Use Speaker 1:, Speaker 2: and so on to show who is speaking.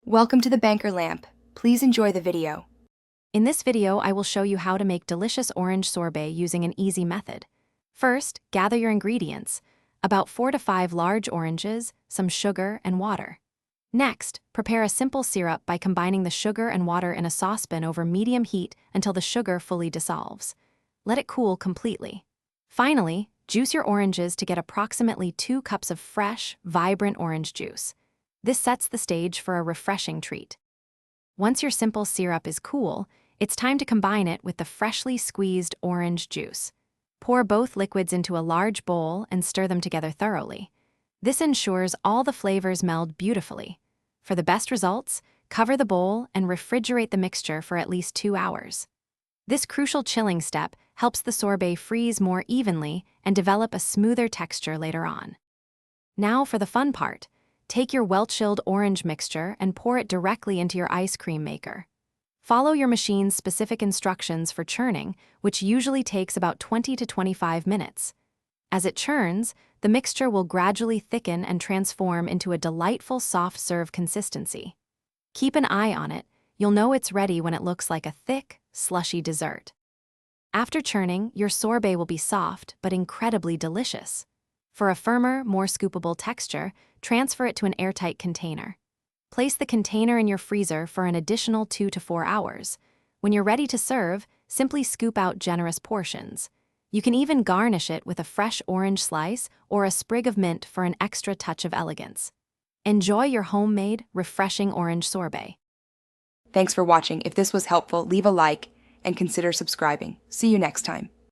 Speaker 1: Welcome to the Banker Lamp. Please enjoy the video.
Speaker 2: In this video, I will show you how to make delicious orange sorbet using an easy method. First, gather your ingredients, about 4 to 5 large oranges, some sugar, and water. Next, prepare a simple syrup by combining the sugar and water in a saucepan over medium heat until the sugar fully dissolves. Let it cool completely. Finally, juice your oranges to get approximately 2 cups of fresh, vibrant orange juice. This sets the stage for a refreshing treat. Once your simple syrup is cool, it's time to combine it with the freshly squeezed orange juice. Pour both liquids into a large bowl and stir them together thoroughly. This ensures all the flavors meld beautifully. For the best results, cover the bowl and refrigerate the mixture for at least 2 hours. This crucial chilling step helps the sorbet freeze more evenly and develop a smoother texture later on. Now for the fun part. Take your well-chilled orange mixture and pour it directly into your ice cream maker. Follow your machine's specific instructions for churning, which usually takes about 20 to 25 minutes. As it churns, the mixture will gradually thicken and transform into a delightful soft serve consistency. Keep an eye on it. You'll know it's ready when it looks like a thick, slushy dessert. After churning, your sorbet will be soft but incredibly delicious. For a firmer, more scoopable texture, transfer it to an airtight container. Place the container in your freezer for an additional 2 to 4 hours. When you're ready to serve, simply scoop out generous portions. You can even garnish it with a fresh orange slice or a sprig of mint for an extra touch of elegance. Enjoy your homemade, refreshing orange sorbet.
Speaker 1: Thanks for watching. If this was helpful, leave a like and consider subscribing. See you next time.